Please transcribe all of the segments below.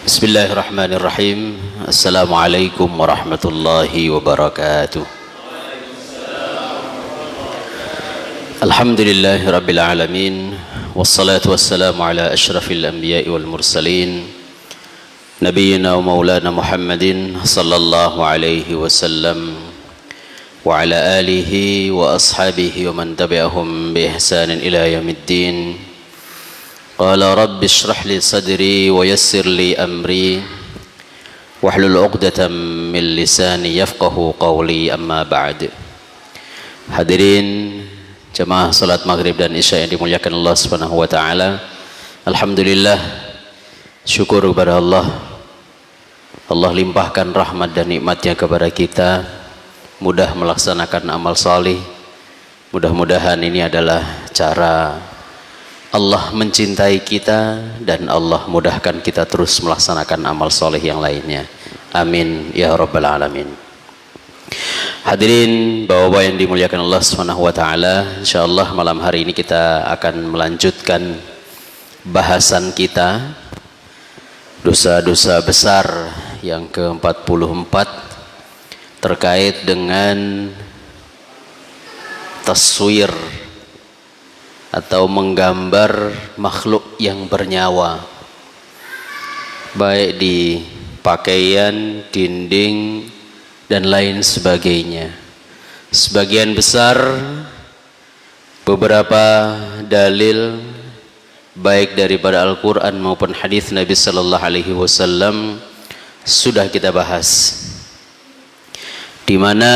Bismillahirrahmanirrahim. Assalamualaikum warahmatullahi wabarakatuh. Alhamdulillahi rabbil alamin. Wassalatu wassalamu ala ashrafil anbiya'i wal mursalin Nabiyyina wa maulana Muhammadin sallallahu alaihi wasallam wa ala alihi wa ashabihi wa man tabi'ahum bi ihsanin ila yaumiddin. Qala rabbi shrah li sadri wa yassir li amri wahlul 'uqdatam min lisani yafqahu qawli, amma ba'd. Hadirin jemaah salat maghrib dan isya yang dimuliakan Allah Subhanahu wa taala. Alhamdulillah, syukur kepada Allah. Allah limpahkan rahmat dan nikmatnya kepada kita, mudah melaksanakan amal salih. Mudah-mudahan ini adalah cara Allah mencintai kita dan Allah mudahkan kita terus melaksanakan amal soleh yang lainnya. Amin ya rabbal alamin. Hadirin bapak-bapak yang dimuliakan Allah Subhanahu wa taala, insyaallah malam hari ini kita akan melanjutkan bahasan kita dosa-dosa besar yang ke-44 terkait dengan taswir atau menggambar makhluk yang bernyawa, baik di pakaian, dinding, dan lain sebagainya. Sebagian besar beberapa dalil baik daripada Al-Quran maupun hadis Nabi Sallallahu Alaihi Wasallam sudah kita bahas, di mana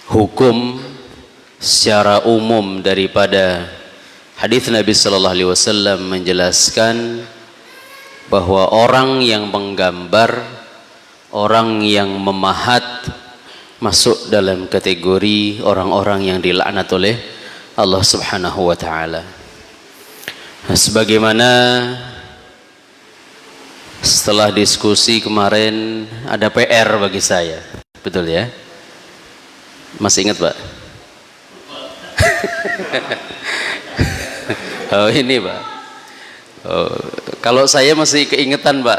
hukum secara umum daripada hadis Nabi Sallallahu Alaihi Wasallam menjelaskan bahwa orang yang menggambar, orang yang memahat masuk dalam kategori orang-orang yang dilaknat oleh Allah Subhanahu wa taala. Sebagaimana setelah diskusi kemarin ada PR bagi saya, betul ya? Masih ingat, Pak? Oh ini, Pak. Oh, kalau saya masih keingetan, Pak.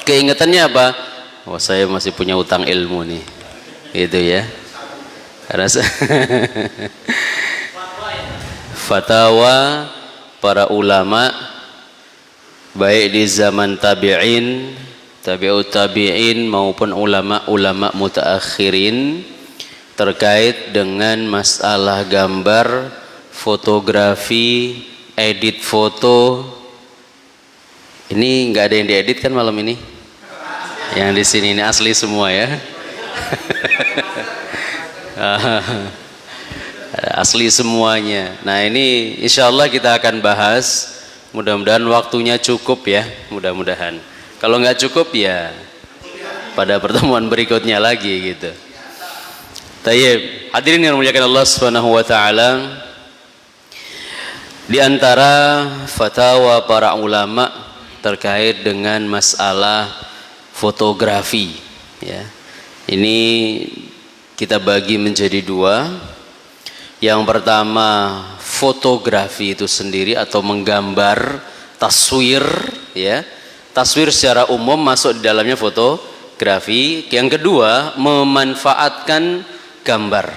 Keingetannya apa? Oh, saya masih punya utang ilmu nih. Itu ya. Karena fatwa para ulama baik di zaman tabi'in, tabi'ut tabi'in maupun ulama-ulama mutaakhirin terkait dengan masalah gambar, fotografi, edit foto. Ini nggak ada yang diedit kan malam ini? Yang di sini ini asli semua ya. Asli semuanya. Nah ini insya Allah kita akan bahas. Mudah-mudahan waktunya cukup ya. Mudah-mudahan. Kalau nggak cukup ya pada pertemuan berikutnya lagi gitu. Tayyib, hadirin yang dimuliakan Allah Subhanahu wa taala, di antara fatwa para ulama terkait dengan masalah fotografi ya. Ini kita bagi menjadi dua. Yang pertama, fotografi itu sendiri atau menggambar, taswir ya. Taswir secara umum masuk di dalamnya fotografi. Yang kedua, memanfaatkan gambar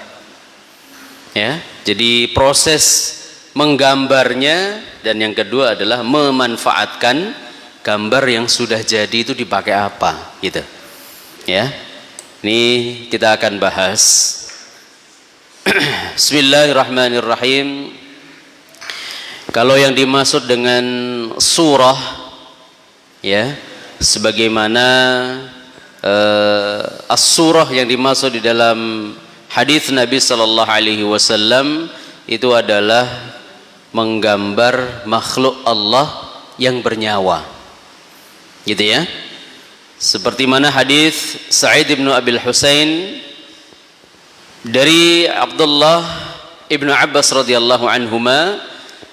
ya, jadi proses menggambarnya, dan yang kedua adalah memanfaatkan gambar yang sudah jadi itu dipakai apa gitu ya. Ini kita akan bahas. Bismillahirrahmanirrahim. Kalau yang dimaksud dengan surah ya, sebagaimana as-surah yang dimaksud di dalam hadis Nabi Sallallahu Alaihi Wasallam itu adalah menggambar makhluk Allah yang bernyawa, gitu ya. Seperti mana hadis Sa'id bin Abil Husain dari Abdullah ibnu Abbas radhiyallahu anhuma,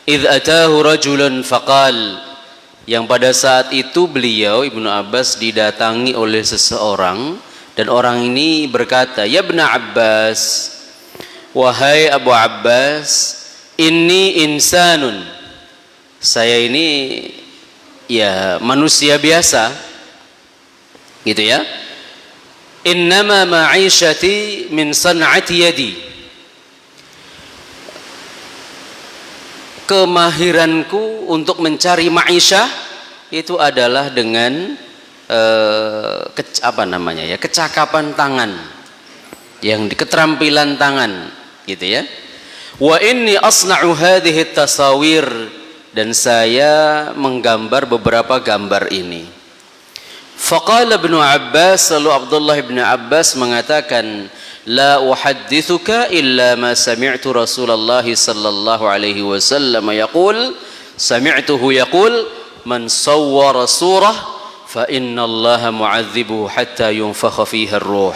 "Idz atahu rajulun faqal," yang pada saat itu beliau Ibnu Abbas didatangi oleh seseorang, dan orang ini berkata, "Ya Ibnu Abbas, wahai Abu Abbas, inni insanun, saya ini ya manusia biasa, gitu ya. Innama ma'ishati min san'ati yadi. Kemahiranku untuk mencari ma'isyah itu adalah dengan kecakapan tangan, yang keterampilan tangan, gitu ya. Wa inni asna'u hadhihi tasawir, dan saya menggambar beberapa gambar ini. Faqala Ibnu Abbas, lalu Abdullah bin Abbas mengatakan, la uhaddithuka illa ma sami'tu Rasulullah sallallahu alaihi wasallam yaqul, sami'tuhu yaqul, man sawwara surah fa inna Allah mu'adzibuhu hatta yunfakha fiha ar-ruh.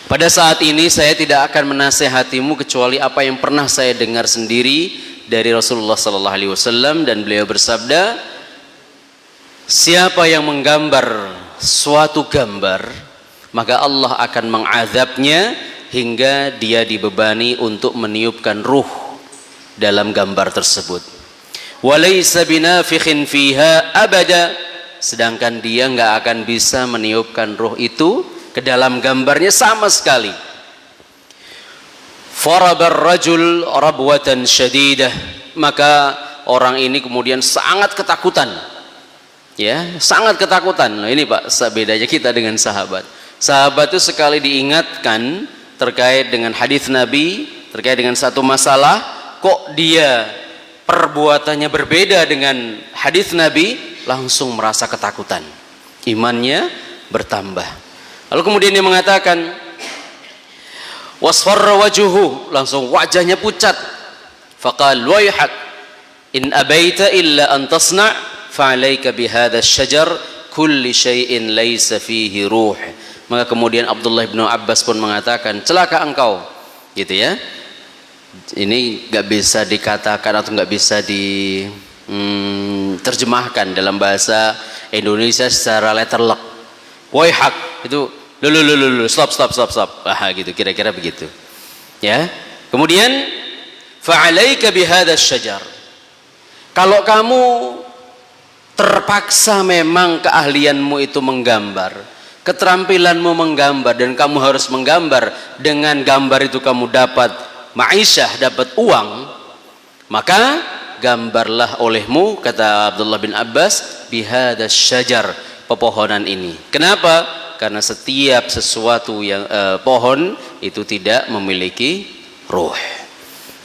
Pada saat ini saya tidak akan menasehatimu kecuali apa yang pernah saya dengar sendiri dari Rasulullah sallallahu alaihi wasallam, dan beliau bersabda, siapa yang menggambar suatu gambar, maka Allah akan mengazabnya hingga dia dibebani untuk meniupkan ruh dalam gambar tersebut. Walaysa binafikhin fiha abada, sedangkan dia nggak akan bisa meniupkan ruh itu ke dalam gambarnya sama sekali. Farabar rajul rabwatan syadidah, maka orang ini kemudian sangat ketakutan, ya, sangat ketakutan. Nah, ini Pak, bedanya kita dengan sahabat. Sahabat itu sekali diingatkan terkait dengan hadis Nabi, terkait dengan satu masalah, kok dia perbuatannya berbeda dengan hadis Nabi, langsung merasa ketakutan, imannya bertambah. Lalu kemudian dia mengatakan, wasfarra wajuhu, langsung wajahnya pucat. Faqal wayhak in abaita illa an tasna' fa'alaika bihadha syajar kulli syai'in laysa fihi ruh. Maka kemudian Abdullah bin Abbas pun mengatakan, celaka engkau, gitu ya. Ini nggak bisa dikatakan atau nggak bisa diterjemahkan dalam bahasa Indonesia secara letterlock. Wayhak itu lulu stop. Gitu, kira-kira begitu. Ya. Kemudian fa'alaika bihadha syajar. Kalau kamu terpaksa memang keahlianmu itu menggambar, keterampilanmu menggambar, dan kamu harus menggambar, dengan gambar itu kamu dapat ma'isyah, dapat uang, maka gambarlah olehmu, kata Abdullah bin Abbas, bihadha syajar, pepohonan ini. Kenapa? Karena setiap sesuatu yang pohon itu tidak memiliki ruh.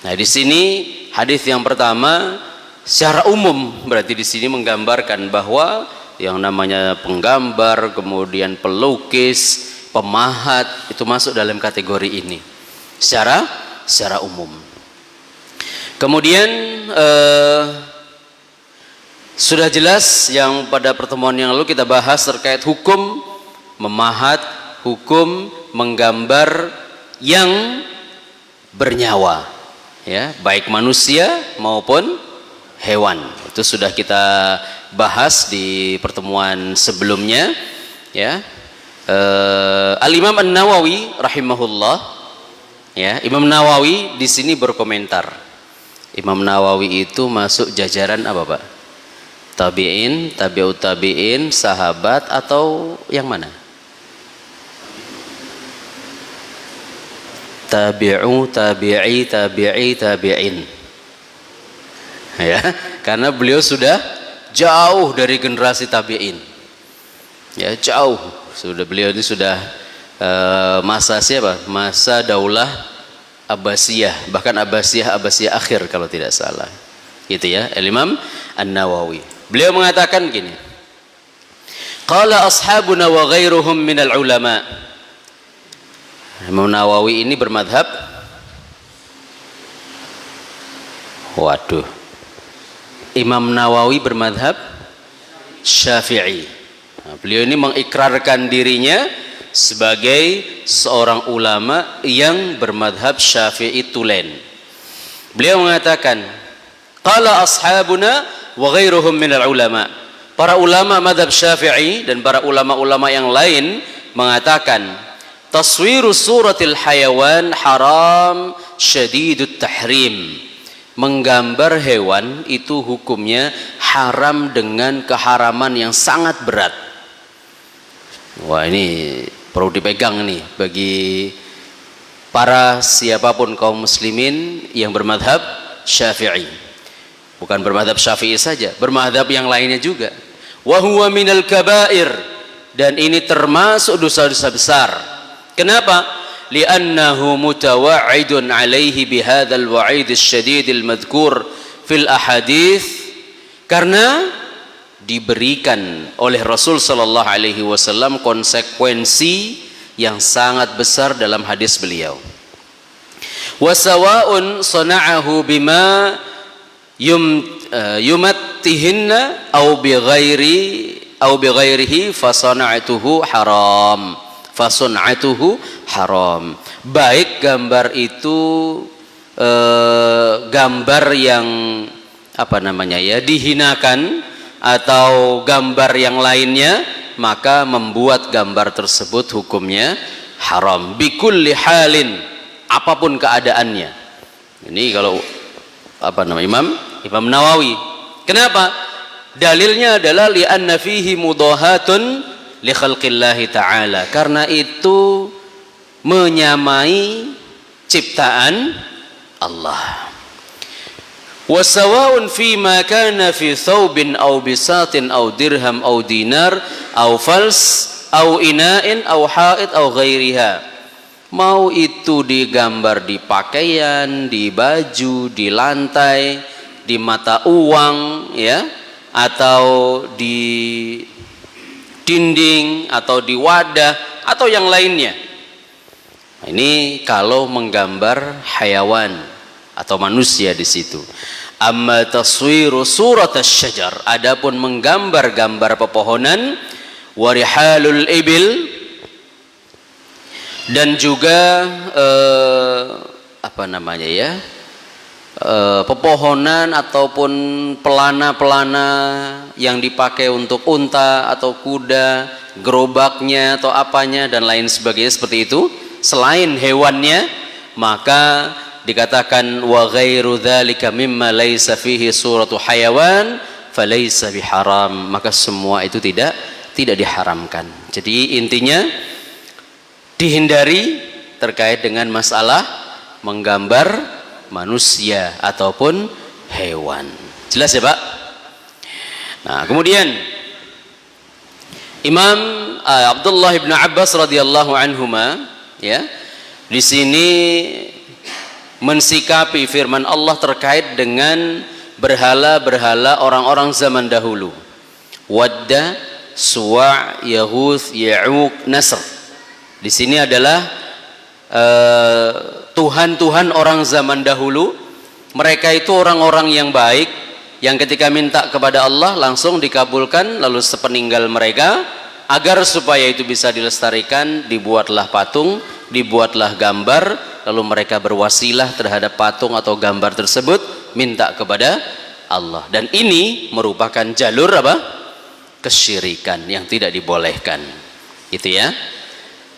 Nah, di sini hadis yang pertama secara umum, berarti di sini menggambarkan bahwa yang namanya penggambar, kemudian pelukis, pemahat, itu masuk dalam kategori ini secara umum. Kemudian sudah jelas yang pada pertemuan yang lalu kita bahas terkait hukum memahat, hukum menggambar yang bernyawa, ya, baik manusia maupun hewan. Itu sudah kita bahas di pertemuan sebelumnya, ya. Al-Imam An-Nawawi rahimahullah, ya, Imam Nawawi di sini berkomentar. Imam Nawawi itu masuk jajaran apa, Pak? Tabi'in, tabi'ut tabi'in, sahabat, atau yang mana? Tabi'u, tabi'in. Ya, karena beliau sudah jauh dari generasi tabi'in. Ya, jauh. Beliau ini sudah masa siapa? Masa Daulah Abbasiyah, bahkan Abbasiyah akhir kalau tidak salah. Gitu ya, Imam An-Nawawi. Beliau mengatakan gini. Qala ashabuna wa ghairuhum minal ulama. Imam Nawawi ini bermadhab, waduh, Imam Nawawi bermadhab Syafi'i. Nah, beliau ini mengikrarkan dirinya sebagai seorang ulama yang bermadhab Syafi'i tulen. Beliau mengatakan, qala ashabuna wa ghairuhum minal ulama. Para ulama madhab Syafi'i dan para ulama-ulama yang lain mengatakan, taswiru suratil hayawan haram syadidut tahrim. Menggambar hewan itu hukumnya haram dengan keharaman yang sangat berat. Wah, ini perlu dipegang nih bagi para siapapun kaum muslimin yang bermadhab Syafi'i. Bukan bermadhab Syafi'i saja, bermadhab yang lainnya juga. Wa huwa minal kabair, dan ini termasuk dosa-dosa besar. Kenapa? Li'annahu mutawa'idun alaihi bihadzal wa'id asy-syadidil madhkur fil ahadits, karena diberikan oleh Rasul sallallahu alaihi wasallam konsekuensi yang sangat besar dalam hadis beliau. Wasawa'un sana'ahu bima yumattihinna aw bighairihi fasana'atuhu haram. Baik gambar itu gambar yang dihinakan atau gambar yang lainnya, maka membuat gambar tersebut hukumnya haram bikulli halin, apapun keadaannya. Ini kalau Imam Nawawi. Kenapa? Dalilnya adalah li'anna fihi mudahatun li khalqillahi ta'ala, karena itu menyamai ciptaan Allah. Wasawa'un fi ma kana fi thawbin aw bisatin aw dirham aw dinar aw fals aw ina'in aw ha'id aw ghairiha. Mau itu digambar di pakaian, di baju, di lantai, di mata uang, ya, atau di dinding atau di wadah atau yang lainnya. Ini kalau menggambar hayawan atau manusia di situ. Amma taswiru surat asy-syajar, adapun menggambar-gambar pepohonan, warihalul ibil, dan juga pepohonan ataupun pelana-pelana yang dipakai untuk unta atau kuda, gerobaknya atau apanya dan lain sebagainya seperti itu, selain hewannya, maka dikatakan wa ghairu dzalika mimma laisa fihi suratu hayawan falaisa biharam, maka semua itu tidak diharamkan. Jadi intinya dihindari terkait dengan masalah menggambar manusia ataupun hewan. Jelas ya, Pak? Nah, kemudian Imam Abdullah bin Abbas radhiyallahu anhuma, ya, di sini mensikapi firman Allah terkait dengan berhala-berhala orang-orang zaman dahulu. Wadda, Suwa', Yaghus, Ya'uq, Nasr. Di sini adalah tuhan-tuhan orang zaman dahulu. Mereka itu orang-orang yang baik, yang ketika minta kepada Allah langsung dikabulkan. Lalu sepeninggal mereka, agar supaya itu bisa dilestarikan, dibuatlah patung, dibuatlah gambar, lalu mereka berwasilah terhadap patung atau gambar tersebut, minta kepada Allah. Dan ini merupakan jalur kesyirikan yang tidak dibolehkan. Itu ya.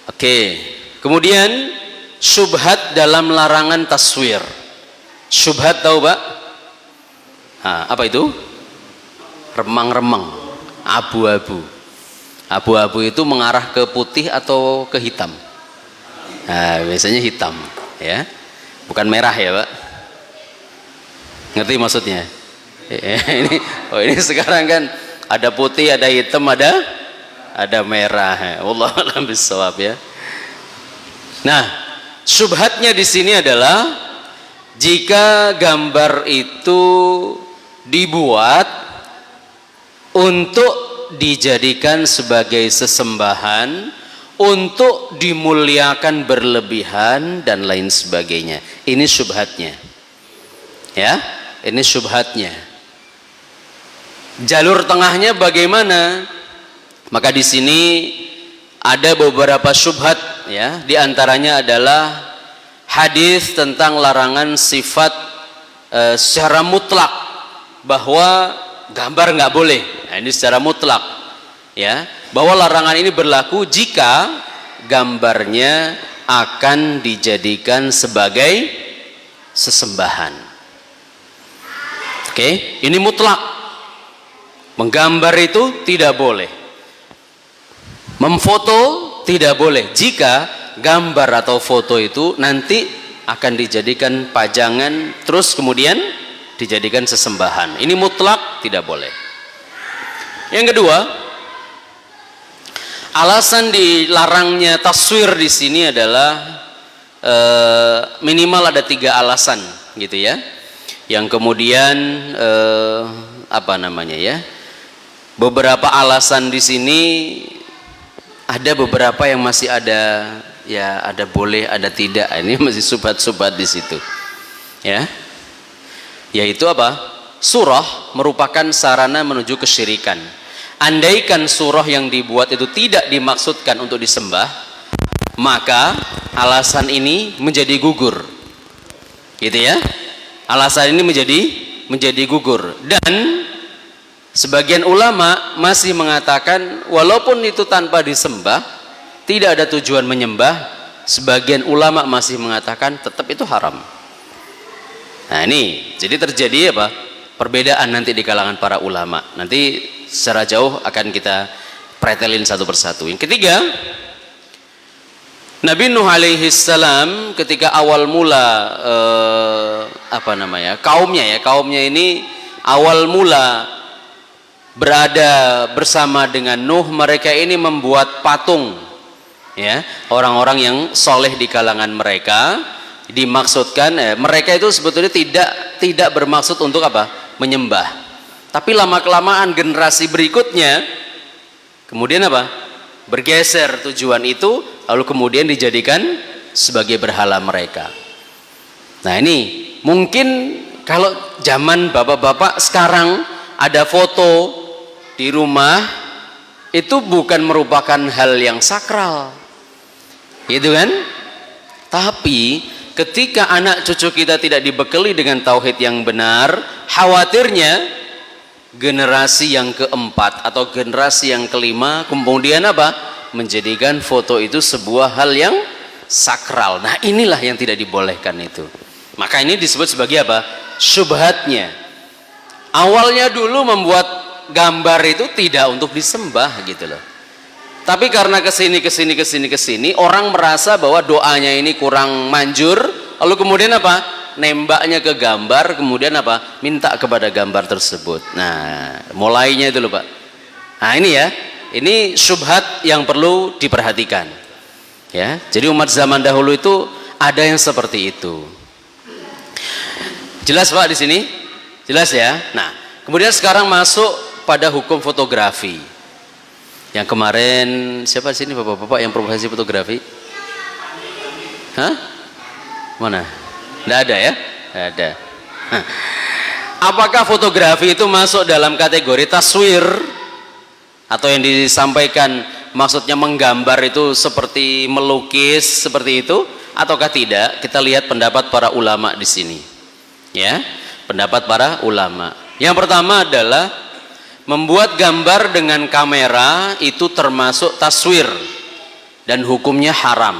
Oke. Kemudian syubhat dalam larangan taswir. Syubhat tahu, Pak? Apa itu? Remang-remang, abu-abu. Abu-abu itu mengarah ke putih atau ke hitam? Nah, biasanya hitam, ya, bukan merah ya, Pak. Ngerti maksudnya? ini sekarang kan ada putih, ada hitam, ada merah. Wallahu a'lam bishawab, ya. Nah, syubhatnya di sini adalah jika gambar itu dibuat untuk dijadikan sebagai sesembahan, untuk dimuliakan berlebihan dan lain sebagainya. Ini syubhatnya. Ya, ini syubhatnya. Jalur tengahnya bagaimana? Maka di sini ada beberapa syubhat, ya. Di antaranya adalah hadis tentang larangan sifat secara mutlak, bahwa gambar nggak boleh. Nah, ini secara mutlak, ya, bahwa larangan ini berlaku jika gambarnya akan dijadikan sebagai sesembahan. Oke, ini mutlak. Menggambar itu tidak boleh. Memfoto tidak boleh. Jika gambar atau foto itu nanti akan dijadikan pajangan, terus kemudian dijadikan sesembahan. Ini mutlak tidak boleh. Yang kedua, alasan dilarangnya taswir di sini adalah minimal ada 3 alasan, gitu ya. Yang kemudian beberapa alasan di sini ada beberapa yang masih ada, ya ada boleh, ada tidak. Ini masih subhat-subhat di situ, ya. Yaitu apa? Surah merupakan sarana menuju kesyirikan. Andaikan surah yang dibuat itu tidak dimaksudkan untuk disembah, maka alasan ini menjadi gugur, gitu ya. Alasan ini menjadi gugur. Dan sebagian ulama masih mengatakan walaupun itu tanpa disembah, tidak ada tujuan menyembah, sebagian ulama masih mengatakan tetap itu haram. Nah ini jadi terjadi apa? Perbedaan nanti di kalangan para ulama. Nanti secara jauh akan kita pretelin satu persatu. Yang ketiga, Nabi Nuh alaihi salam ketika awal mula kaumnya ini awal mula berada bersama dengan Nuh, mereka ini membuat patung, ya, orang-orang yang soleh di kalangan mereka. Dimaksudkan mereka itu sebetulnya tidak bermaksud untuk apa? Menyembah. Tapi lama kelamaan generasi berikutnya kemudian apa? Bergeser tujuan itu, lalu kemudian dijadikan sebagai berhala mereka. Nah ini mungkin kalau zaman bapak-bapak sekarang ada foto di rumah, itu bukan merupakan hal yang sakral, gitu kan? Tapi ketika anak cucu kita tidak dibekali dengan tauhid yang benar, khawatirnya generasi yang keempat atau generasi yang kelima kemudian apa? Menjadikan foto itu sebuah hal yang sakral. Nah inilah yang tidak dibolehkan itu. Maka ini disebut sebagai apa? Syubhatnya. Awalnya dulu membuat gambar itu tidak untuk disembah, gitu loh. Tapi karena kesini orang merasa bahwa doanya ini kurang manjur, lalu kemudian apa? Nembaknya ke gambar, kemudian apa? Minta kepada gambar tersebut. Nah, mulainya itu loh Pak. Nah ini ya, ini syubhat yang perlu diperhatikan. Ya, jadi umat zaman dahulu itu ada yang seperti itu. Jelas Pak di sini? Jelas ya. Nah, kemudian sekarang masuk pada hukum fotografi. Yang kemarin siapa sini bapak-bapak yang profesi fotografi? Hah? Mana? Tidak ada ya? Tidak ada. Apakah fotografi itu masuk dalam kategori taswir atau yang disampaikan maksudnya menggambar itu seperti melukis seperti itu ataukah tidak? Kita lihat pendapat para ulama di sini. Ya, pendapat para ulama. Yang pertama adalah membuat gambar dengan kamera itu termasuk taswir dan hukumnya haram.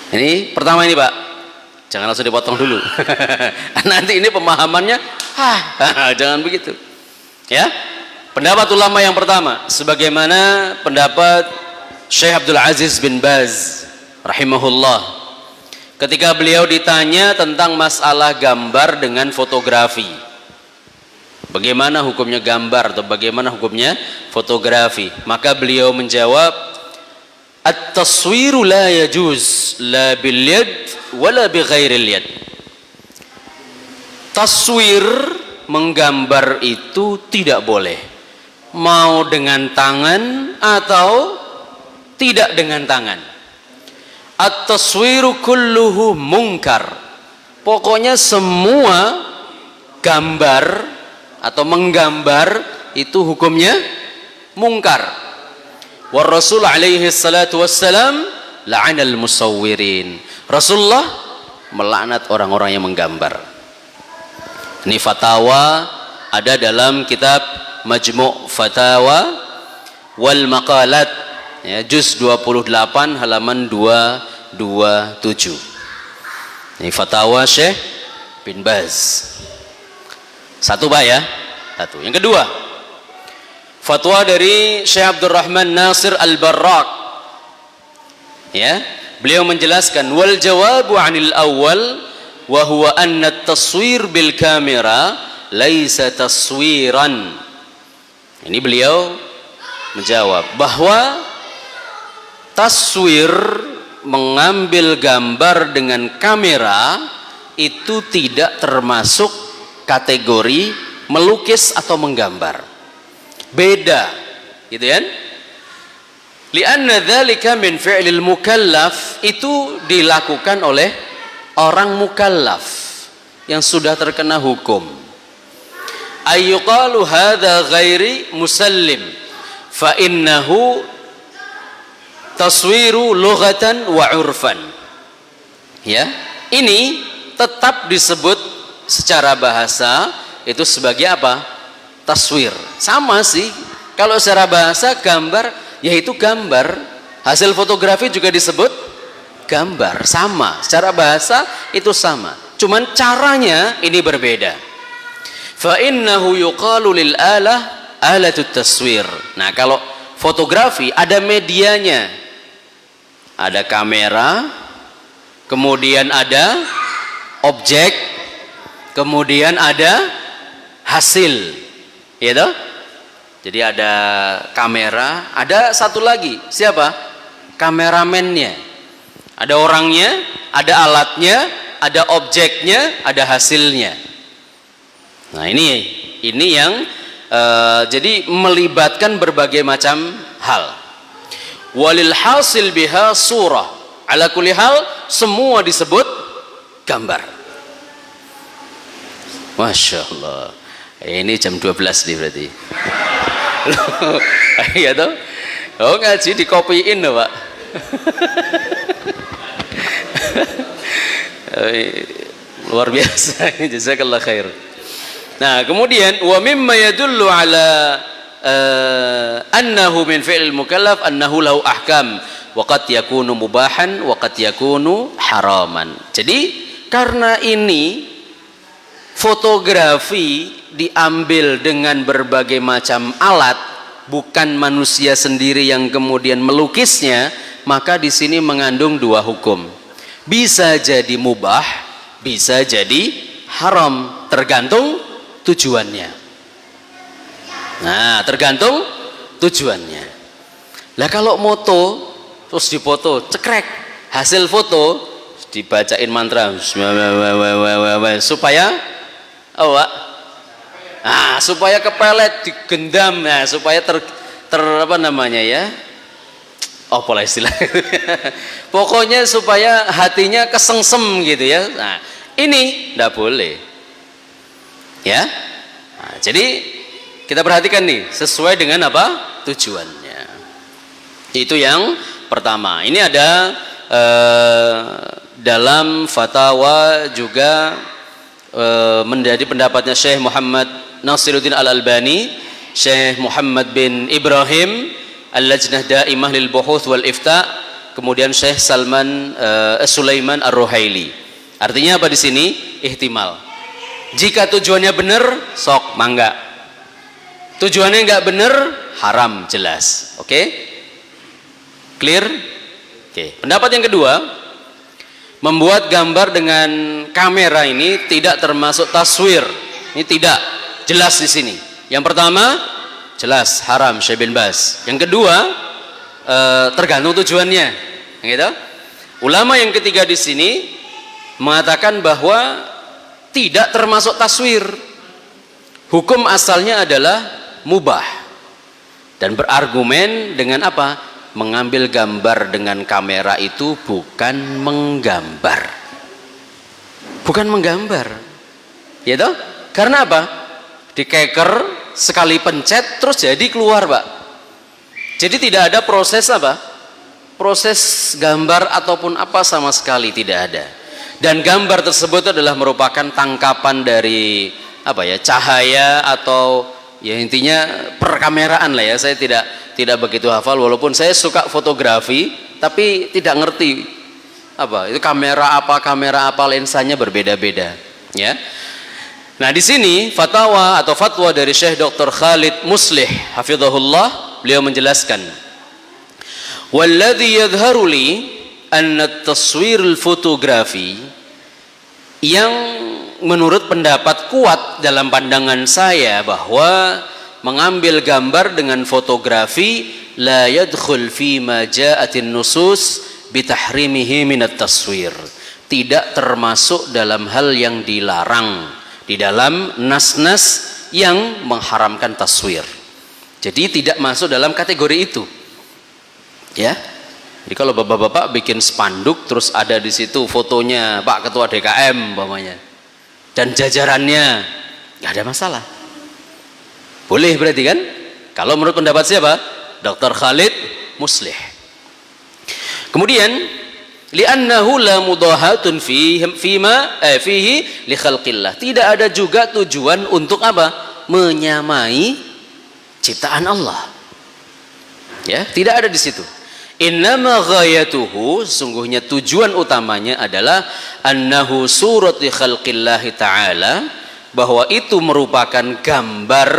Ini pertama ini Pak, jangan langsung dipotong dulu. Nanti ini pemahamannya, jangan begitu. Ya, pendapat ulama yang pertama, sebagaimana pendapat Syekh Abdul Aziz bin Baz, rahimahullah, ketika beliau ditanya tentang masalah gambar dengan fotografi. Bagaimana hukumnya gambar atau bagaimana hukumnya fotografi? Maka beliau menjawab, at-taswiru la yajuz la bil yad wala bi ghairil yad. Taswir menggambar itu tidak boleh, mau dengan tangan atau tidak dengan tangan. At-taswiru kulluhu munkar. Pokoknya semua gambar atau menggambar itu hukumnya mungkar. Wa Rasul alaihi salatu wassalam la'anal musawwirin. Rasulullah melaknat orang-orang yang menggambar. Ini fatwa ada dalam kitab Majmu' Fatawa wal Maqalat, ya, juz 28 halaman 227. Ini fatwa Syekh bin Baz. Satu Pak ya. Satu. Yang kedua, fatwa dari Syekh Abdurrahman Nasir Al-Barrak. Ya, beliau menjelaskan wal jawabu 'anil awwal wa huwa anna at-taswir bil kamera laisa taswiran. Ini beliau menjawab bahwa taswir, mengambil gambar dengan kamera, itu tidak termasuk kategori melukis atau menggambar. Beda, gitu kan? Lianna dzalika min fi'lil mukallaf, itu dilakukan oleh orang mukallaf yang sudah terkena hukum. Ayyuqalu hadza ghairi musallim fa innahu taswiru lughatan wa urfan. Ya, ini tetap disebut secara bahasa itu sebagai apa? Taswir. Sama sih. Kalau secara bahasa gambar, yaitu gambar. Hasil fotografi juga disebut gambar. Sama. Secara bahasa itu sama. Cuman caranya ini berbeda. Fa innahu yuqalu lil alah alatut taswir. Nah, kalau fotografi ada medianya. Ada kamera, kemudian ada objek, kemudian ada hasil, ya toh? Jadi ada kamera, ada satu lagi, siapa? Kameramennya. Ada orangnya, ada alatnya, ada objeknya, ada hasilnya. Nah, ini yang jadi melibatkan berbagai macam hal. Walil hasil biha surah. Ala kulli hal semua disebut gambar. Masya Allah. Ini jam 12 nih berarti. Iya toh? Oh, ngaji dikopiin loh, Pak. Luar biasa. Jazakallah khair. Nah, kemudian wa mimma yadullu ala annahu min fi'il mukallaf annahu lahu ahkam wa qad yakunu mubahan wa qad yakunu haraman. Jadi karena ini fotografi diambil dengan berbagai macam alat, bukan manusia sendiri yang kemudian melukisnya, maka di sini mengandung dua hukum. Bisa jadi mubah, bisa jadi haram, tergantung tujuannya. Nah, tergantung tujuannya. Lah kalau moto terus dipoto, cekrek, hasil foto dibacain mantra supaya supaya kepelet, digendam, nah supaya apa namanya ya? Oh, pola istilah. Pokoknya supaya hatinya kesengsem gitu ya. Nah, ini enggak boleh. Ya. Nah, jadi kita perhatikan nih, sesuai dengan apa tujuannya. Itu yang pertama. Ini ada dalam fatwa juga menjadi pendapatnya Syekh Muhammad Nasiruddin Al-Albani, Syekh Muhammad bin Ibrahim Al-Lajnah Daimah lil Buhuth wal Ifta, kemudian Syekh Salman Sulaiman Ar-Ruhaili. Artinya apa di sini? Ihtimal. Jika tujuannya benar, sok mangga. Tujuannya nggak benar, haram jelas. Oke? Clear? Oke. Pendapat yang kedua, membuat gambar dengan kamera ini tidak termasuk taswir. Ini tidak jelas di sini. Yang pertama, jelas haram, Syekh bin Baz. Yang kedua, tergantung tujuannya. Gitu? Ulama yang ketiga di sini mengatakan bahwa tidak termasuk taswir. Hukum asalnya adalah mubah, dan berargumen dengan apa? Mengambil gambar dengan kamera itu bukan menggambar, bukan menggambar, ya toh? Karena apa? Dikeker sekali pencet terus jadi keluar, Pak. Jadi tidak ada proses apa? Proses gambar ataupun apa sama sekali tidak ada. Dan gambar tersebut adalah merupakan tangkapan dari apa ya? Cahaya atau ya intinya perkameraan lah ya. Saya tidak begitu hafal, walaupun saya suka fotografi tapi tidak ngerti apa itu kamera apa lensanya berbeda-beda ya. Nah, di sini fatwa dari Syekh Dr. Khalid Muslih hafizahullah, beliau menjelaskan, "Walladzi yadhharu li anna at-taswir al-fotografi," yang menurut pendapat kuat dalam pandangan saya bahwa mengambil gambar dengan fotografi la yadkhul fi ma ja'atin nusus bitahrimihi minat taswir, tidak termasuk dalam hal yang dilarang di dalam nas-nas yang mengharamkan taswir. Jadi tidak masuk dalam kategori itu. Ya. Jadi kalau bapak-bapak bikin spanduk terus ada di situ fotonya Pak Ketua DKM umpamanya dan jajarannya, nggak ada masalah. Boleh berarti kan? Kalau menurut pendapat siapa? Dr. Khalid Muslih. Kemudian li'annahu la mudahatun fihi li khalqillah. Tidak ada juga tujuan untuk apa? Menyamai ciptaan Allah. Ya, tidak ada di situ. Innama ghayatuhu, sungguhnya tujuan utamanya adalah annahu surat li khalqillah ta'ala, bahwa itu merupakan gambar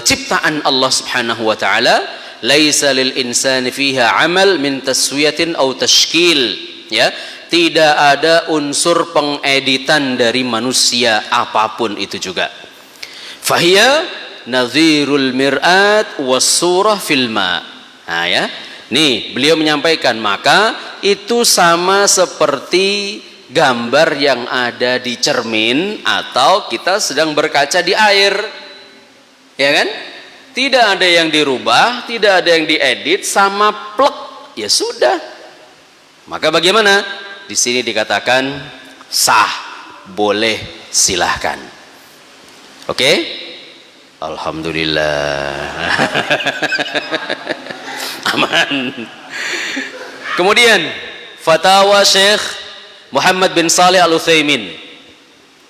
ciptaan Allah Subhanahu wa taala. Laisa lil insani fiha amal min taswiyatin aw tashkil, ya, tidak ada unsur pengeditan dari manusia apapun itu juga. Fahiya nadhirul mir'at was surah fil ma. Nah, ya, nih beliau menyampaikan, maka itu sama seperti gambar yang ada di cermin atau kita sedang berkaca di air, ya kan? Tidak ada yang dirubah, tidak ada yang diedit, sama plek, ya sudah. Maka bagaimana? Di sini dikatakan sah, boleh, silahkan. Oke? Alhamdulillah. Aman. Kemudian fatwa Syekh Muhammad bin Shalih Al-Utsaimin.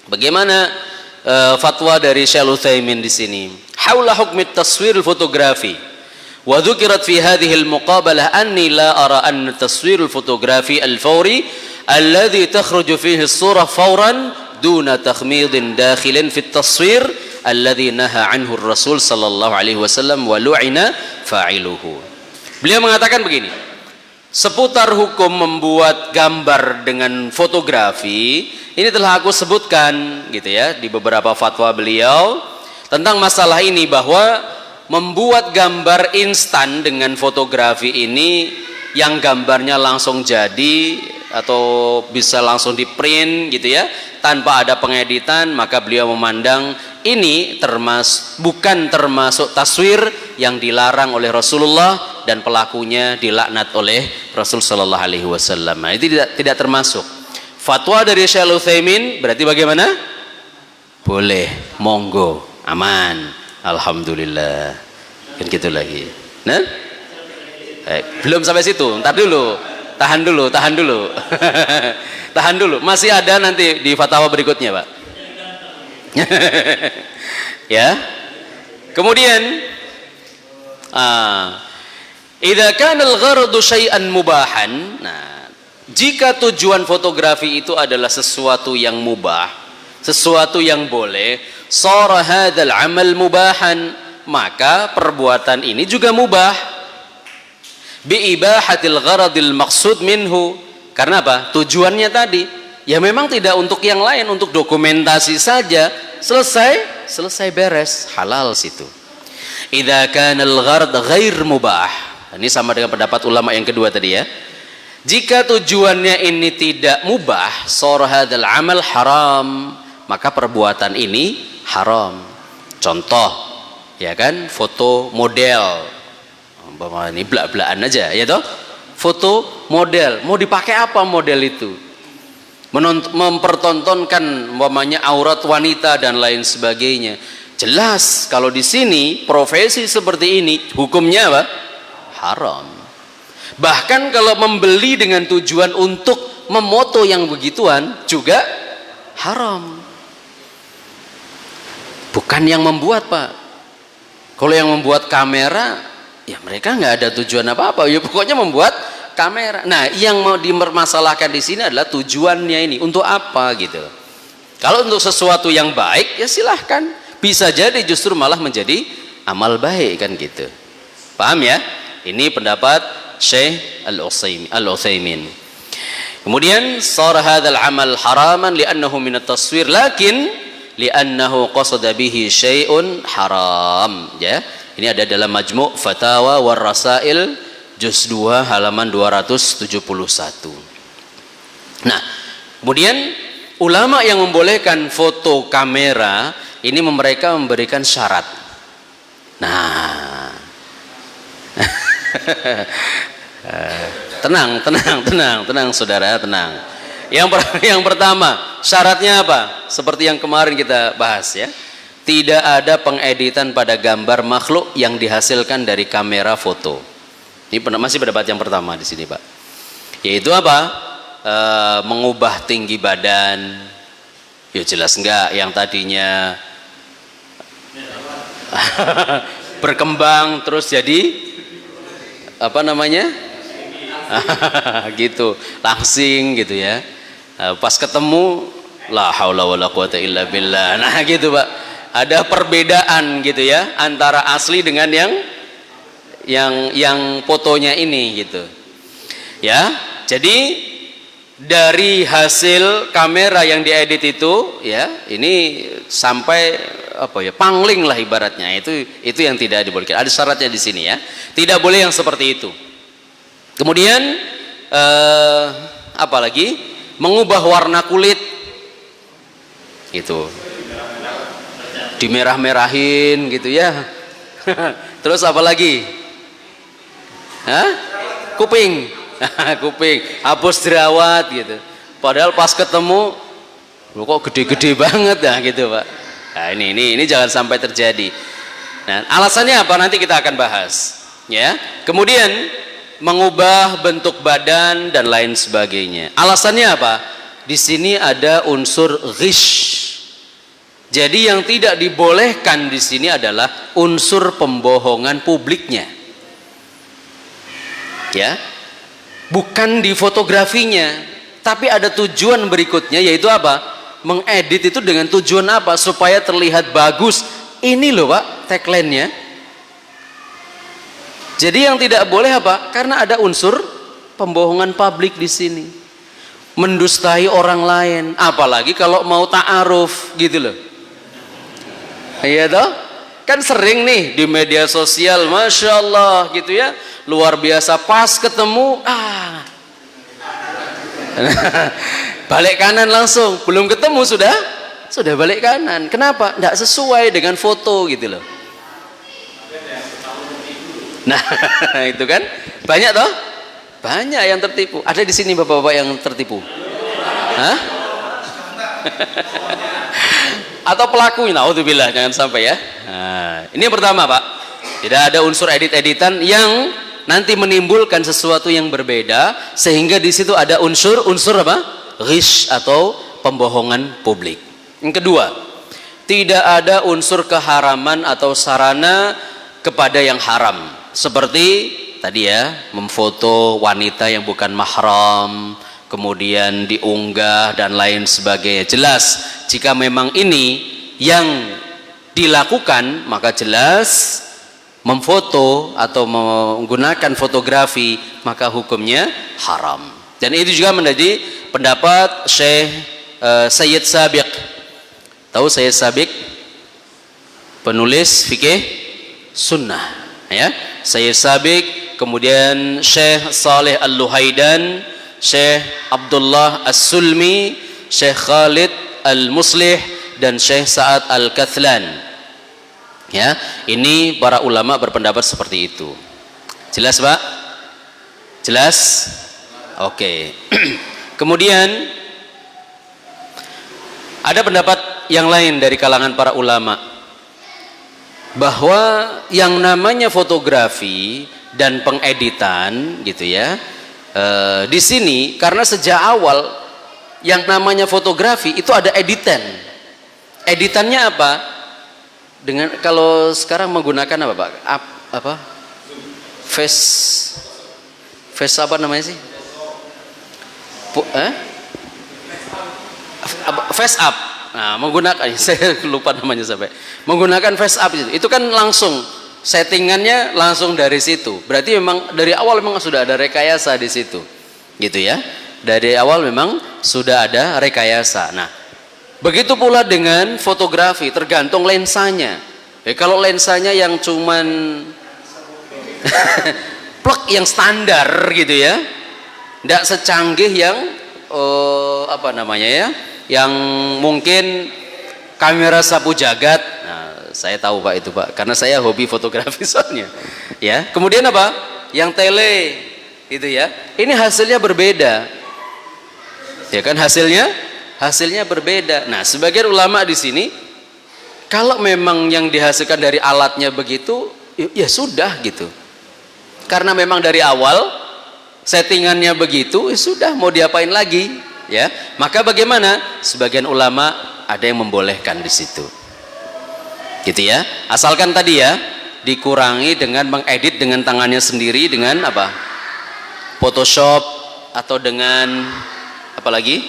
Bagaimana fatwa dari Syekh Al-Utsaimin di sini? Haula hukmi taswir al-fotografi. Wa dzukirat fi hadhihi al-muqabalah anni la ara an taswir al-fotografi al-fawri alladhi takhruju fihi as-surah fawran duna takhmidin dakhilin fi at-taswir alladhi naha anhu ar-rasul sallallahu alaihi wasallam wa lu'ina fa'iluhu. Beliau mengatakan begini, seputar hukum membuat gambar dengan fotografi, ini telah aku sebutkan gitu ya di beberapa fatwa beliau tentang masalah ini, bahwa membuat gambar instan dengan fotografi ini yang gambarnya langsung jadi atau bisa langsung di print gitu ya tanpa ada pengeditan, maka beliau memandang ini bukan termasuk taswir yang dilarang oleh Rasulullah dan pelakunya dilaknat oleh Rasul sallallahu alaihi wasallam. Nah, itu tidak termasuk. Fatwa dari Syekh Al-Utsaimin berarti bagaimana? Boleh, monggo, aman, alhamdulillah. Kan gitu lagi. Nah, belum sampai situ. Ntar dulu, tahan dulu. Tahan dulu. Masih ada nanti di fatwa berikutnya, Pak. Ya. Kemudian, idza kana al-gharadu syai'an mubahan. Nah, jika tujuan fotografi itu adalah sesuatu yang mubah, sesuatu yang boleh, sara hadzal amal mubahan, maka perbuatan ini juga mubah. Bi ibahatil gharadil maqsud minhu. Karena apa? Tujuannya tadi ya memang tidak untuk yang lain, untuk dokumentasi saja. Selesai beres, halal situ. Idza kana al-gharad ghair mubah. Ini sama dengan pendapat ulama yang kedua tadi ya. Jika tujuannya ini tidak mubah, sara hadzal amal haram, maka perbuatan ini haram. Contoh, ya kan, foto model, ini belak-belakan aja, ya toh, foto model, mau dipakai apa model itu? Mempertontonkan umpamanya aurat wanita dan lain sebagainya. Jelas kalau di sini profesi seperti ini hukumnya apa? Haram. Bahkan kalau membeli dengan tujuan untuk memoto yang begituan juga haram. Bukan yang membuat, Pak. Kalau yang membuat kamera, ya mereka nggak ada tujuan apa-apa. Ya pokoknya membuat kamera. Nah, yang mau dipermasalahkan di sini adalah tujuannya ini untuk apa gitu. Kalau untuk sesuatu yang baik ya silahkan, bisa jadi justru malah menjadi amal baik kan gitu. Paham ya? Ini pendapat Syekh Al-Utsaimin. Kemudian sara hadzal amal haraman li'annahu min at-taswir lakin li'annahu qasada bihi syai'un haram. Ya. Ini ada dalam Majmu' Fatawa war Rasail juz 2 halaman 271. Nah, kemudian ulama yang membolehkan foto kamera ini mereka memberikan syarat. Nah, tenang saudara, tenang. Yang pertama syaratnya apa? Seperti yang kemarin kita bahas ya, tidak ada pengeditan pada gambar makhluk yang dihasilkan dari kamera foto. Ini masih pendapat yang pertama di sini Pak. Yaitu apa? Mengubah tinggi badan, ya jelas enggak, yang tadinya berkembang terus jadi apa namanya gitu, langsing gitu ya. Pas ketemu la haula wala quwata illa billah, nah gitu Pak, ada perbedaan gitu ya antara asli dengan yang fotonya ini gitu ya. Jadi dari hasil kamera yang diedit itu ya, ini sampai apa ya, pangling lah ibaratnya, itu yang tidak dibolehkan. Ada syaratnya di sini ya, tidak boleh yang seperti itu. Kemudian apalagi mengubah warna kulit gitu, dimerah-merahin gitu ya. Terus apalagi kuping kuping, hapus jerawat gitu. Padahal pas ketemu lo kok gede-gede banget ya gitu Pak. Nah, ini jangan sampai terjadi. Nah, alasannya apa nanti kita akan bahas ya. Kemudian mengubah bentuk badan dan lain sebagainya. Alasannya apa? Di sini ada unsur ghish. Jadi yang tidak dibolehkan di sini adalah unsur pembohongan publiknya. Ya. Bukan di fotografinya, tapi ada tujuan berikutnya, yaitu apa? Mengedit itu dengan tujuan apa? Supaya terlihat bagus. Ini loh Pak tagline-nya. Jadi yang tidak boleh apa? Karena ada unsur pembohongan publik di sini, mendustai orang lain, apalagi kalau mau ta'aruf gitu loh. Iya toh? Kan sering nih di media sosial, Masya Allah gitu ya, luar biasa, pas ketemu balik kanan langsung, belum ketemu sudah balik kanan. Kenapa? Tidak sesuai dengan foto gitu loh. Nah itu kan banyak toh, banyak yang tertipu. Ada di sini bapak-bapak yang tertipu? Hah? Atau pelakunya? Naudzubillah, jangan sampai ya. Nah, ini yang pertama Pak, tidak ada unsur edit-editan yang nanti menimbulkan sesuatu yang berbeda, sehingga di situ ada unsur apa? Ghish atau pembohongan publik. Yang kedua, tidak ada unsur keharaman atau sarana kepada yang haram, seperti tadi ya, memfoto wanita yang bukan mahram, kemudian diunggah dan lain sebagainya. Jelas jika memang ini yang dilakukan, maka jelas memfoto atau menggunakan fotografi maka hukumnya haram. Dan itu juga menjadi pendapat Syekh Sayyid Sabiq. Tahu Sayyid Sabiq? Penulis fikih sunnah ya. Sayyid Sabiq, kemudian Syekh Saleh Al-Luhaidan, Syekh Abdullah As-Sulmi, Syekh Khalid Al-Muslih, dan Syekh Sa'ad Al-Kathlan. Ya, ini para ulama berpendapat seperti itu. Jelas Pak? Jelas? Oke. Kemudian ada pendapat yang lain dari kalangan para ulama, bahwa yang namanya fotografi dan pengeditan gitu ya, di sini karena sejak awal yang namanya fotografi itu ada editan. Editannya apa? Dengan kalau sekarang menggunakan apa Pak? Apa? Face apa namanya sih? Face up. Nah, menggunakan saya lupa namanya sampai. Menggunakan face up itu kan langsung settingannya langsung dari situ. Berarti memang dari awal memang sudah ada rekayasa di situ. Gitu ya. Dari awal memang sudah ada rekayasa. Nah, begitu pula dengan fotografi, tergantung lensanya. Kalau lensanya yang cuman plug yang standar gitu ya, tidak secanggih yang apa namanya ya, yang mungkin kamera sapu jagat. Nah, saya tahu Pak itu Pak, karena saya hobi fotografi soalnya. Ya, kemudian apa? Yang tele, itu ya. Ini hasilnya berbeda. Ya kan hasilnya berbeda. Nah, sebagian ulama di sini, kalau memang yang dihasilkan dari alatnya begitu, ya sudah gitu. Karena memang dari awal settingannya begitu, ya sudah, mau diapain lagi, ya. Maka bagaimana? Sebagian ulama ada yang membolehkan di situ, gitu ya. Asalkan tadi ya dikurangi dengan mengedit dengan tangannya sendiri, dengan apa? Photoshop atau dengan apa lagi?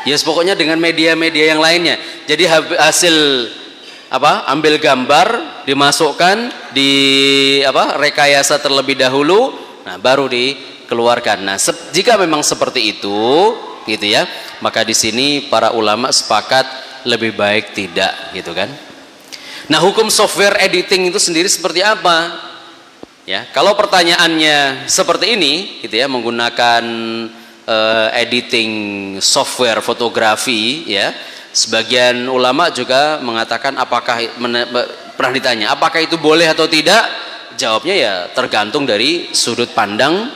Yes, pokoknya dengan media-media yang lainnya. Jadi hasil apa? Ambil gambar, dimasukkan di apa? Rekayasa terlebih dahulu, nah baru dikeluarkan. Nah, jika memang seperti itu, gitu ya, maka di sini para ulama sepakat lebih baik tidak, gitu kan? Nah, hukum software editing itu sendiri seperti apa? Ya, kalau pertanyaannya seperti ini, gitu ya, menggunakan editing software fotografi, ya, sebagian ulama juga mengatakan apakah pernah ditanya apakah itu boleh atau tidak? Jawabnya ya tergantung dari sudut pandang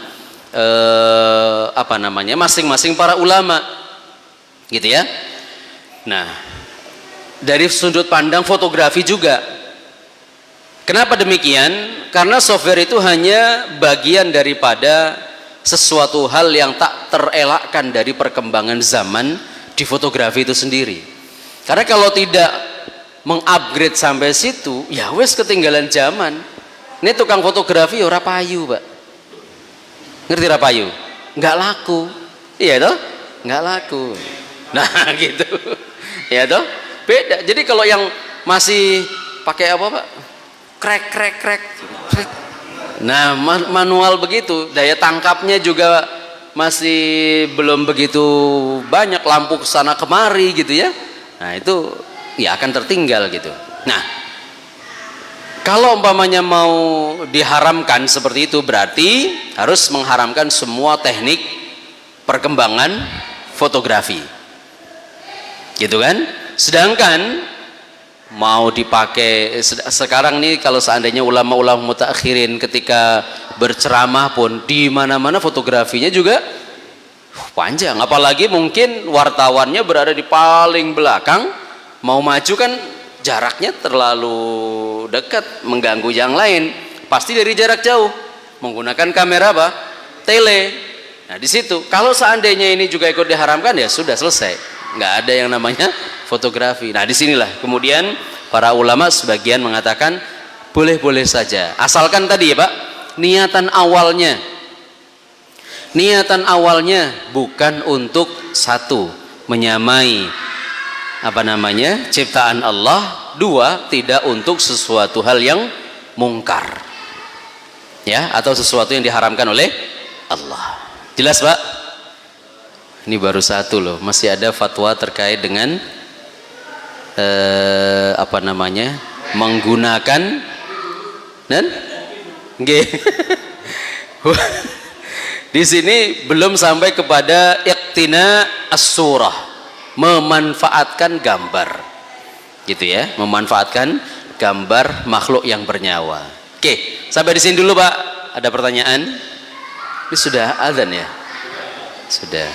apa namanya masing-masing para ulama, gitu ya. Nah, dari sudut pandang fotografi juga. Kenapa demikian? Karena software itu hanya bagian daripada sesuatu hal yang tak terelakkan dari perkembangan zaman di fotografi itu sendiri. Karena kalau tidak mengupgrade sampai situ, ya wes ketinggalan zaman. Ini tukang fotografi ora payu, Pak. Ngerti ora payu? Nggak laku. Iya toh? Nggak laku. Nah, gitu. Ya toh? Beda. Jadi kalau yang masih pakai apa, Pak? Krek. Nah, manual begitu, daya tangkapnya juga masih belum begitu banyak, lampu kesana kemari gitu ya. Nah, itu ya akan tertinggal gitu. Nah, kalau umpamanya mau diharamkan seperti itu, berarti harus mengharamkan semua teknik perkembangan fotografi, gitu kan? Sedangkan mau dipakai sekarang nih, kalau seandainya ulama-ulama mutakhirin ketika berceramah pun di mana-mana fotografinya juga panjang, apalagi mungkin wartawannya berada di paling belakang, mau maju kan jaraknya terlalu dekat, mengganggu yang lain, pasti dari jarak jauh menggunakan kamera apa? Tele. Nah, di situ kalau seandainya ini juga ikut diharamkan, ya sudah selesai, nggak ada yang namanya fotografi. Nah, disinilah kemudian para ulama sebagian mengatakan boleh-boleh saja, asalkan tadi ya Pak, niatan awalnya bukan untuk satu, menyamai apa namanya ciptaan Allah, dua, tidak untuk sesuatu hal yang mungkar, ya, atau sesuatu yang diharamkan oleh Allah. Jelas Pak? Ini baru satu loh, masih ada fatwa terkait dengan apa namanya menggunakan dan di sini belum sampai kepada iqtina as-surah, memanfaatkan gambar, gitu ya, memanfaatkan gambar makhluk yang bernyawa. Oke, sampai di sini dulu Pak. Ada pertanyaan? Ini sudah azan ya? Sudah.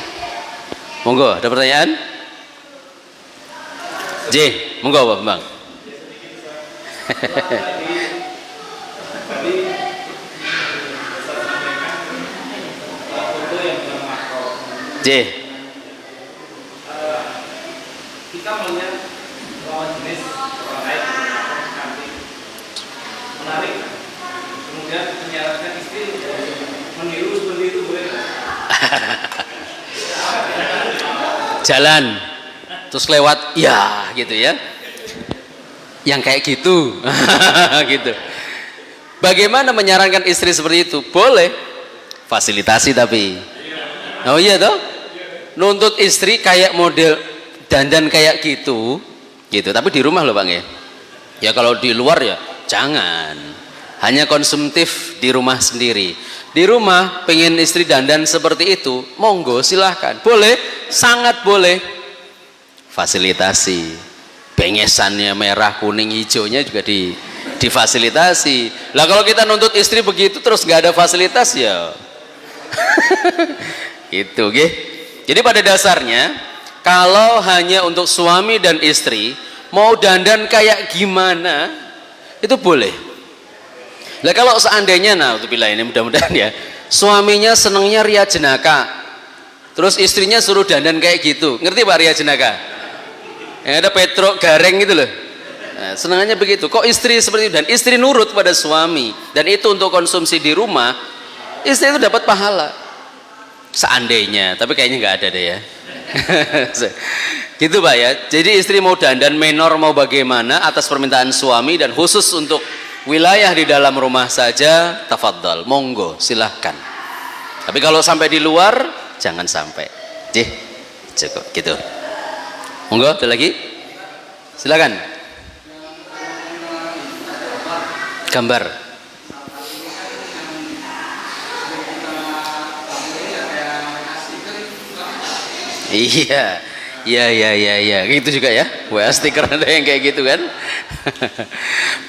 Monggo, ada pertanyaan? J, monggo Pak Bang. J. Kita melihat lawan jenis orang lain cantik, menarik, kemudian menyarankan istri meniru seperti itu, boleh? Jalan terus lewat ya gitu ya, yang kayak gitu. Gitu. Bagaimana menyarankan istri seperti itu? Boleh fasilitasi, tapi oh iya toh, nuntut istri kayak model dandan kayak gitu gitu, tapi di rumah loh Bang ya. Ya kalau di luar ya jangan, hanya konsumtif di rumah sendiri. Di rumah pengen istri dandan seperti itu, monggo silahkan, boleh, sangat boleh. Fasilitasi, bengesannya merah kuning hijaunya juga difasilitasi. Lah kalau kita nuntut istri begitu terus nggak ada fasilitas ya itu gitu. Jadi pada dasarnya kalau hanya untuk suami dan istri mau dandan kayak gimana itu boleh. Lah kalau seandainya, nah untuk bila ini mudah-mudahan ya, suaminya senengnya ria jenaka, terus istrinya suruh dandan kayak gitu, ngerti Pak ria jenaka? Yang ada Petro Gareng gitu loh. Nah, senangannya begitu. Kok istri seperti itu, dan istri nurut pada suami, dan itu untuk konsumsi di rumah, istri itu dapat pahala. Seandainya, tapi kayaknya nggak ada deh ya. Gitu Pak ya. Jadi istri mau dandan menor mau bagaimana atas permintaan suami, dan khusus untuk wilayah di dalam rumah saja, tafadhal, monggo, silahkan. Tapi kalau sampai di luar, jangan sampai. Cukup gitu. Monggo, ada lagi? Silakan. Gambar. Iya. Iya. Gitu juga ya. WA stiker ada yang kayak gitu kan?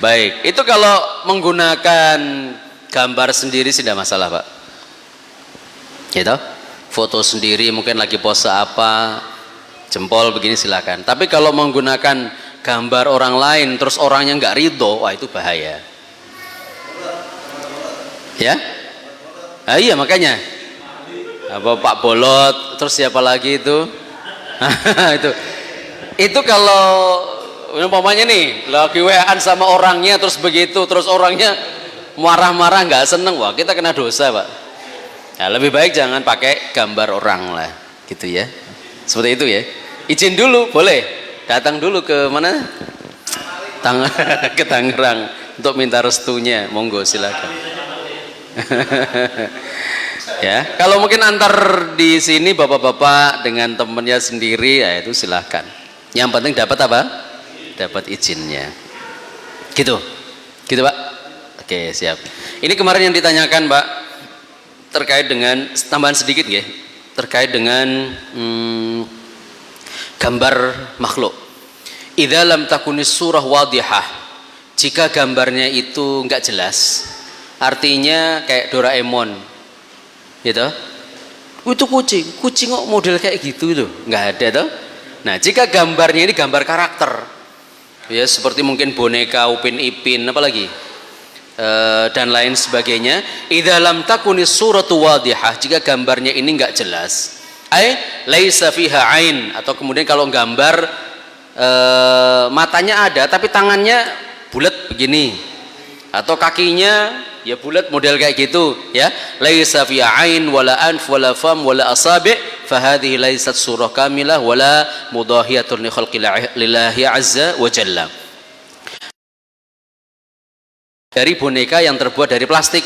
Baik, itu kalau menggunakan gambar sendiri sih tidak masalah, Pak. Gitu? Foto sendiri mungkin lagi pose apa, jempol begini silakan. Tapi kalau menggunakan gambar orang lain terus orangnya nggak ridho, wah itu bahaya. Ya? Ah, iya makanya. Apa Pak Bolot, terus siapa lagi itu? Itu kalau umpamanya nih lagi WA-an sama orangnya terus begitu, terus orangnya marah-marah nggak seneng, wah kita kena dosa Pak. Nah, lebih baik jangan pakai gambar orang lah, gitu ya. Seperti itu ya. Izin dulu boleh, datang dulu ke mana? Ke Tangerang untuk minta restunya, monggo silakan. Ya, kalau mungkin antar di sini bapak-bapak dengan temennya sendiri, ya itu silahkan. Yang penting dapat apa? Dapat izinnya. Gitu Pak. Oke siap. Ini kemarin yang ditanyakan Pak terkait dengan, tambahan sedikit ya, terkait dengan gambar makhluk. Idza lam takunis surah wadihah, jika gambarnya itu enggak jelas, artinya kayak Doraemon gitu, itu kucing kok model kayak gitu tuh, nggak ada tuh. Nah jika gambarnya ini gambar karakter ya, seperti mungkin boneka Upin Ipin apalagi dan lain sebagainya, idza lam takunis suratu wadihah, jika gambarnya ini nggak jelas, laisa fiha ain, atau kemudian kalau gambar matanya ada tapi tangannya bulat begini, atau kakinya ya bulat model kayak gitu ya, laisa fi ain wala anf wala fam wala asabi' fa hadhihi laysat surah kamilah wala mudahiyatun li khalqillahi azza wa jalla. Dari boneka yang terbuat dari plastik,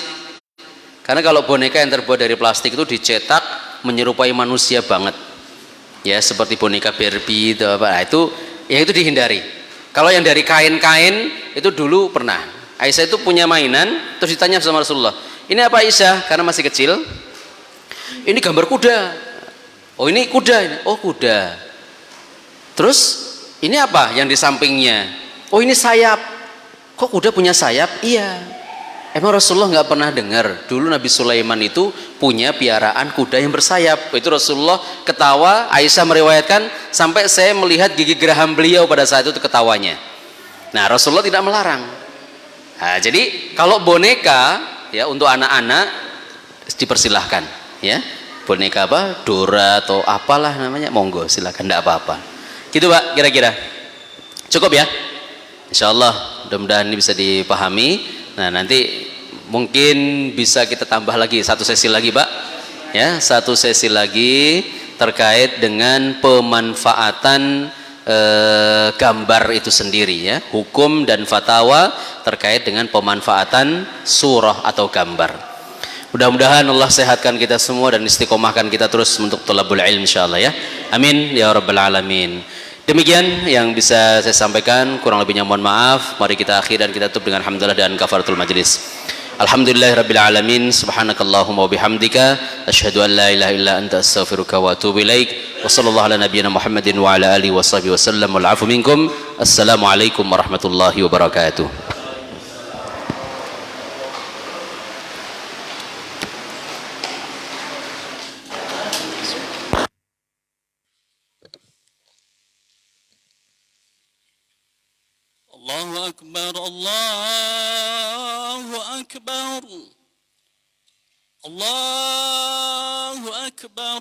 karena kalau boneka yang terbuat dari plastik itu dicetak menyerupai manusia banget ya, seperti boneka Barbie itu apa, nah, itu ya itu dihindari. Kalau yang dari kain-kain itu dulu pernah Aisyah itu punya mainan, terus ditanya sama Rasulullah, ini apa Aisyah? Karena masih kecil, ini gambar kuda. Oh ini kuda, oh kuda. Terus ini apa yang di sampingnya? Oh ini sayap. Kok kuda punya sayap? Iya. Emang Rasulullah nggak pernah dengar dulu Nabi Sulaiman itu punya piaraan kuda yang bersayap? Itu Rasulullah ketawa. Aisyah meriwayatkan sampai saya melihat gigi geraham beliau pada saat itu ketawanya. Nah Rasulullah tidak melarang. Nah, jadi kalau boneka ya untuk anak-anak dipersilahkan ya, boneka apa Dora atau apalah namanya, monggo silakan, tidak apa-apa gitu Pak. Kira-kira cukup ya, insyaallah mudah-mudahan ini bisa dipahami. Nah nanti mungkin bisa kita tambah lagi satu sesi lagi Pak ya, satu sesi lagi terkait dengan pemanfaatan gambar itu sendiri ya, hukum dan fatwa terkait dengan pemanfaatan surah atau gambar. Mudah-mudahan Allah sehatkan kita semua dan istiqomahkan kita terus untuk thalabul ilm insyaallah ya. Amin ya rabbal alamin. Demikian yang bisa saya sampaikan, kurang lebihnya mohon maaf. Mari kita akhir dan kita tutup dengan hamdalah dan kafaratul majlis. Alhamdulillahirabbil alamin, subhanakallahumma wa bihamdika asyhadu an la ilaha illa anta astaghfiruka wa atubu ilaik. Wa sallallahu ala nabiyyina Muhammadin wa ala alihi washabihi wasallam. Wal afu minkum. Assalamualaikum warahmatullahi wabarakatuh. Allahu akbar, Allahu akbar, Allahu akbar.